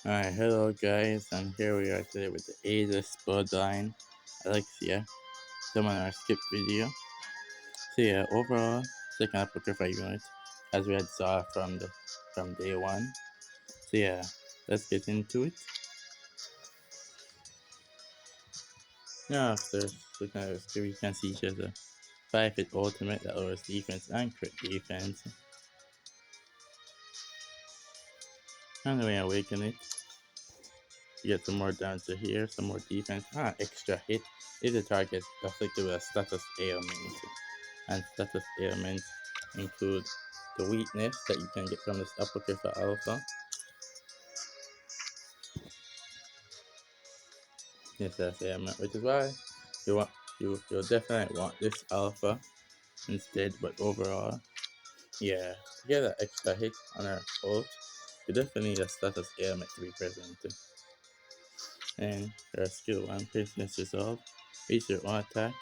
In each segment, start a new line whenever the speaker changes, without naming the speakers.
Alright, hello guys, and here we are today with the ageless bloodline, Alexia, someone our skip video. So yeah, overall, second Apocrypha unit, as we had saw from day one. So yeah, let's get into it. Now after looking at our skill, we can see she has a 5-hit ultimate that lowers defense and crit defense. And then we awaken it. You get some more damage to here, some more defense, extra hit if the target is afflicted with a status ailment. And status ailments include the weakness that you can get from this Apocrypha Alpha. Yes, that's ailment, which is why you'll definitely want this Alpha instead. But overall, yeah, to get that extra hit on our ult, you definitely need a status ailment to be present. And our skill 1 Patience Resolve, base your own attack,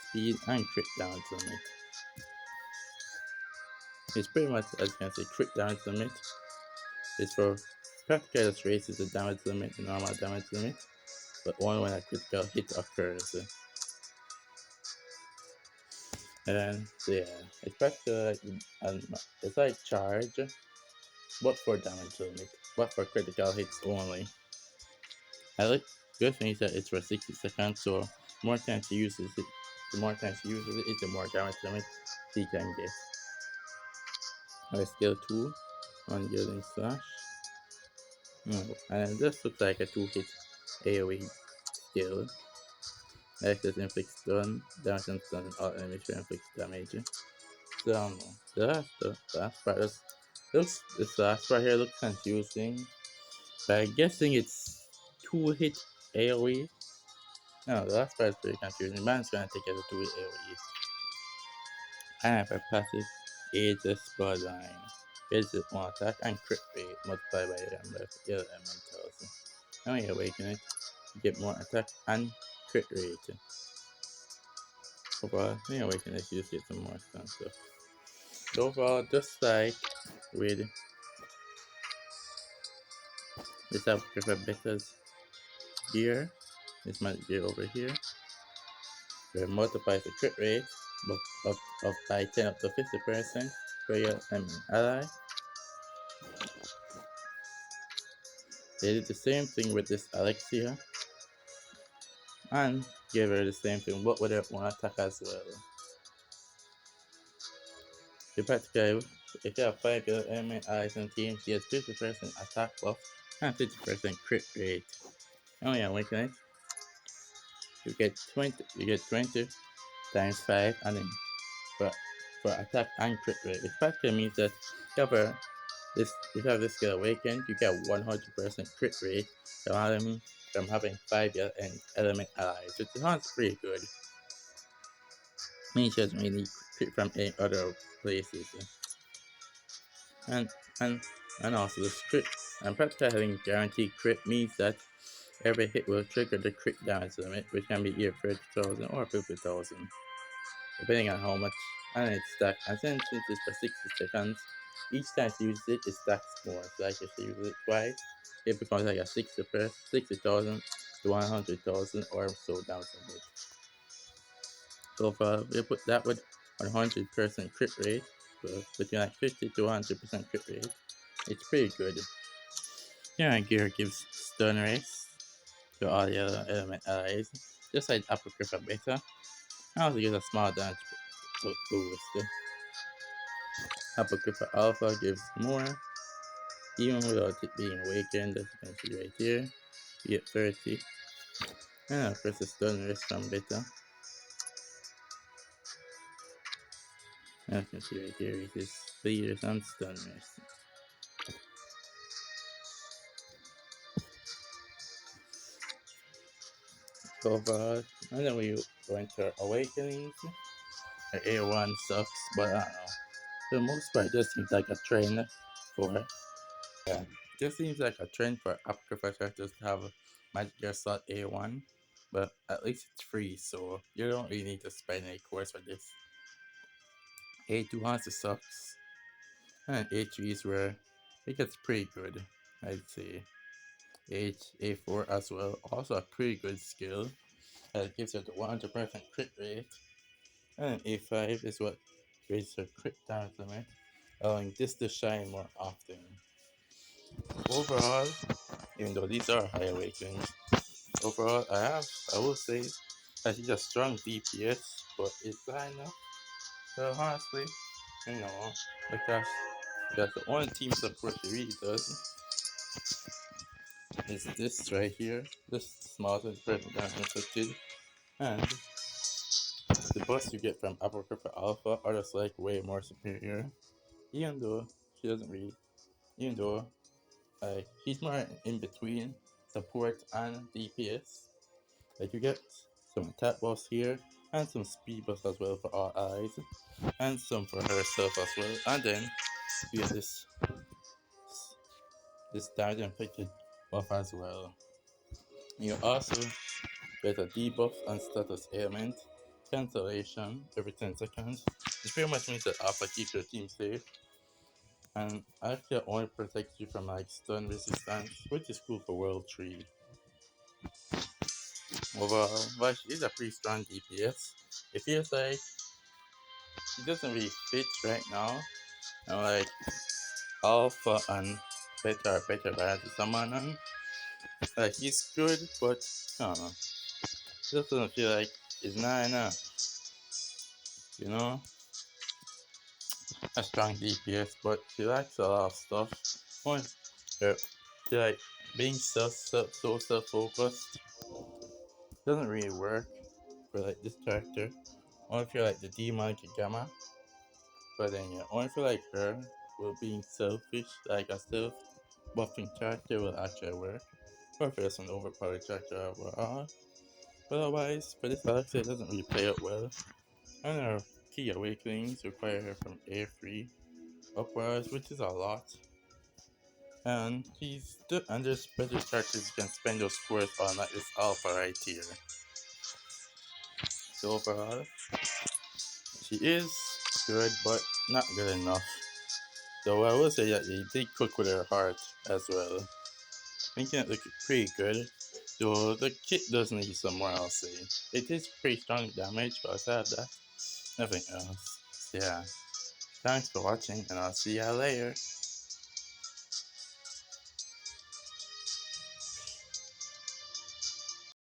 speed, and crit damage limit. It's pretty much, as you can see, crit damage limit is for practical just raises the damage limit, the normal damage limit, but only when a critical hit occurs. And then, so yeah, it's practical, it's like charge, but for damage limit, but for critical hits only. I like good thing is that it's for 60 seconds, so more times you uses it, the more times you uses it, the more damage limit he can get. Our skill 2 on Yielding Slash. And this looks like a 2-hit AoE skill. Access inflicts stun, damage and stun, and all enemies inflicts damage. So, the last part this last part here looks confusing. But I'm guessing it's 2-hit AoE. No, the last part is pretty confusing. Man's gonna take it as a 2-hit AoE. And for passive, Ageless Bloodline. Visit one attack and crit rate multiplied by the number of other elementals. And when you awaken it, you get more attack and crit rate. Overall, when you awaken it, you just get some more stun stuff. So overall, just like with this Apocrypha Betas gear, this magic gear over here, where it multiplies the crit rate of by 10 up to 50% for your ally. They did the same thing with this Alexia, and gave her the same thing, but with her one attack as well. You practically, if you have 5 your enemy allies and teams, she has 50% attack buff and 50% crit rate. And when you awaken it, you get 20 times 5, and then for attack and crit rate, which practically means that if you have this skill awakened, you get 100% crit rate from having 5 element allies, which sounds pretty good. Means she doesn't really need crit from any other places. And and and also the crit, and practically having guaranteed crit means that every hit will trigger the crit damage limit, which can be either 30,000 or 50,000, depending on how much and it's stacked. And since it's for 60 seconds, each time you use it, it stacks more. So like if you use it twice, it becomes like a 60,000 to 100,000 or so damage limit. So if we put that with 100% crit rate, between like 50 to 100% crit rate, it's pretty good. Yeah, gear gives stun race to all the other element allies, just like Apocrypha Beta. And also gives a small damage boost. Apocrypha Alpha gives more, even without it being awakened, as you can see right here. You get 30. And of course the stun race from Beta. As you can see right here, it is speeders and stun race. So far, and then we went to our awakenings. Our A1 sucks, but I don't know. For the most part, it just seems like a trend for just seems like a trend for Apocrypha characters to have Magic Gear Slot A1, but at least it's free, so you don't really need to spend any course for this. A2 honestly sucks, and A3 is where it gets pretty good, I'd say. A4 as well, also a pretty good skill. That gives her the 100% crit rate. And A5 is what raises her crit damage limit, allowing this to shine more often. Overall, even though these are high awakenings, overall I will say that he's a strong DPS, but it's not enough. So honestly, you know, because that's the only team support she really does is this right here, this small spread down inflicted, and the buffs you get from Apocrypha Alpha are just like way more superior. Even though she doesn't really, even though she's more in between support and DPS. Like you get some attack buffs here and some speed buffs as well for all eyes, and some for herself as well. And then you get this damage inflicted buff as well. You also get a debuff and status ailment cancellation every 10 seconds. This pretty much means that Alpha keeps your team safe, and actually only protects you from like stun resistance, which is cool for World 3. Overall, but she is a pretty strong DPS. It feels like she doesn't really fit right now. And like Alpha and Beta are better than someone, and like he's good, but I don't know. Just doesn't feel like it's not enough. You know, a strong DPS, but she lacks a lot of stuff. One, she like being so self focused doesn't really work for like this character. Only if you're like the demonic gamma, but then yeah, only if you're like her, will being selfish, like a self buffing character will actually work. Or if there's an overpowered character overall. But otherwise, for this Alexia, it doesn't really play out well. And her key awakenings require her from A3 upwards, which is a lot. And there's better characters you can spend those scores on, like this Alpha right here. So overall, she is good, but not good enough. Though I will say that they did cook with her heart as well. Making it look pretty good. Though the kit does need some more, I'll say. It is pretty strong damage, but aside that, nothing else. So yeah. Thanks for watching, and I'll see ya later.